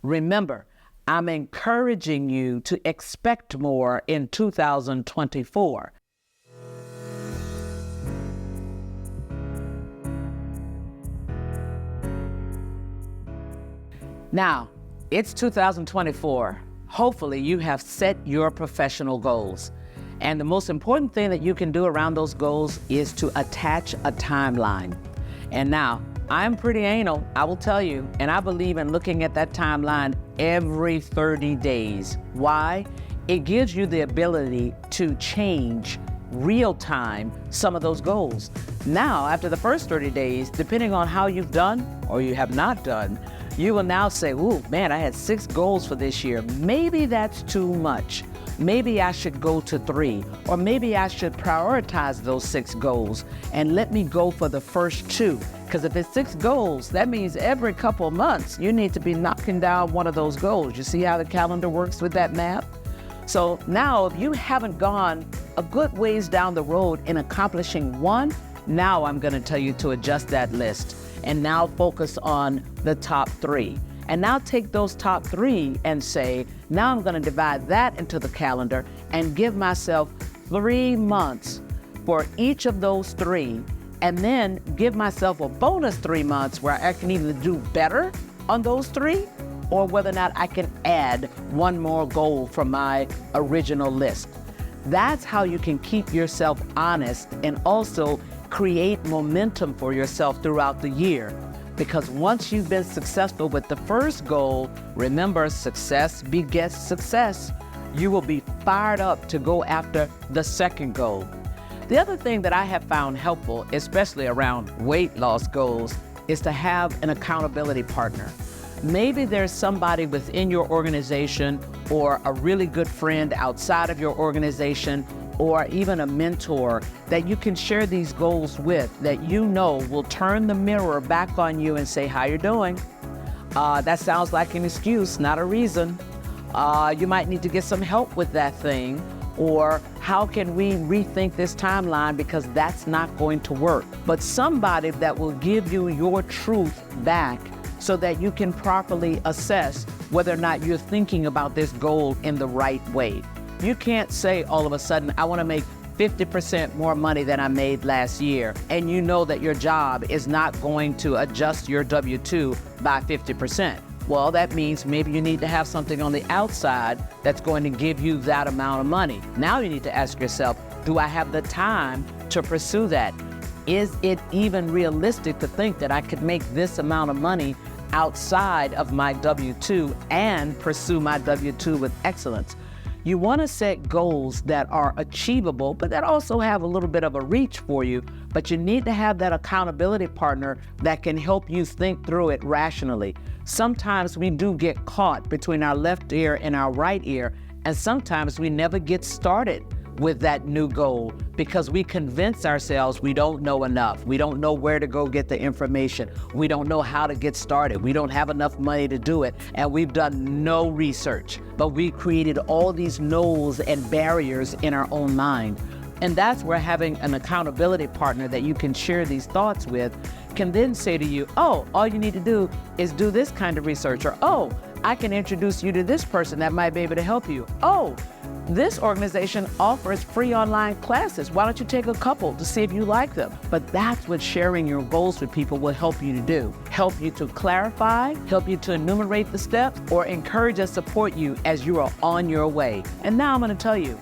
Remember, I'm encouraging you to expect more in 2024. Now, it's 2024. Hopefully, you have set your professional goals. And the most important thing that you can do around those goals is to attach a timeline. And now, I'm pretty anal, I will tell you, and I believe in looking at that timeline every 30 days. Why? It gives you the ability to change real time some of those goals. Now, after the first 30 days, depending on how you've done or you have not done, you will now say, ooh, man, I had 6 goals for this year. Maybe that's too much. Maybe I should go to 3, or maybe I should prioritize those 6 goals and let me go for the first 2. Because if it's 6 goals, that means every couple of months, you need to be knocking down one of those goals. You see how the calendar works with that math? So now if you haven't gone a good ways down the road in accomplishing one, now I'm gonna tell you to adjust that list and now focus on the top 3. And now take those top 3 and say, now I'm gonna divide that into the calendar and give myself 3 months for each of those 3, and then give myself a bonus 3 months where I can either do better on those 3, or whether or not I can add one more goal from my original list. That's how you can keep yourself honest and also create momentum for yourself throughout the year. Because once you've been successful with the first goal, remember, success begets success. You will be fired up to go after the second goal. The other thing that I have found helpful, especially around weight loss goals, is to have an accountability partner. Maybe there's somebody within your organization or a really good friend outside of your organization, or even a mentor that you can share these goals with, that you know will turn the mirror back on you and say, how you doing? That sounds like an excuse, not a reason. You might need to get some help with that thing, or how can we rethink this timeline because that's not going to work. But somebody that will give you your truth back so that you can properly assess whether or not you're thinking about this goal in the right way. You can't say all of a sudden, I want to make 50% more money than I made last year, and you know that your job is not going to adjust your W-2 by 50%. Well, that means maybe you need to have something on the outside that's going to give you that amount of money. Now you need to ask yourself, do I have the time to pursue that? Is it even realistic to think that I could make this amount of money outside of my W-2 and pursue my W-2 with excellence? You want to set goals that are achievable, but that also have a little bit of a reach for you, but you need to have that accountability partner that can help you think through it rationally. Sometimes we do get caught between our left ear and our right ear, and sometimes we never get started with that new goal because we convince ourselves we don't know enough. We don't know where to go get the information. We don't know how to get started. We don't have enough money to do it, and we've done no research. But we created all these no's and barriers in our own mind. And that's where having an accountability partner that you can share these thoughts with can then say to you, oh, all you need to do is do this kind of research, or oh, I can introduce you to this person that might be able to help you. Oh, this organization offers free online classes. Why don't you take a couple to see if you like them? But that's what sharing your goals with people will help you to do. Help you to clarify, help you to enumerate the steps, or encourage and support you as you are on your way. And now I'm going to tell you,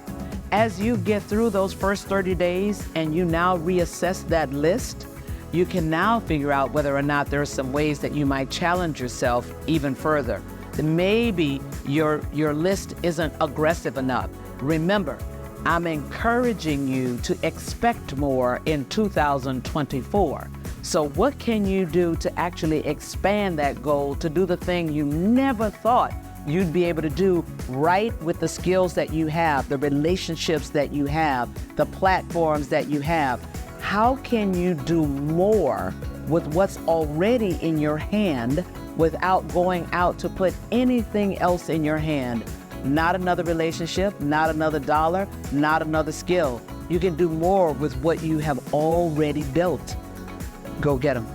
as you get through those first 30 days and you now reassess that list, you can now figure out whether or not there are some ways that you might challenge yourself even further. Maybe your list isn't aggressive enough. Remember, I'm encouraging you to expect more in 2024. So what can you do to actually expand that goal to do the thing you never thought you'd be able to do right with the skills that you have, the relationships that you have, the platforms that you have? How can you do more with what's already in your hand without going out to put anything else in your hand? Not another relationship, not another dollar, not another skill. You can do more with what you have already built. Go get them.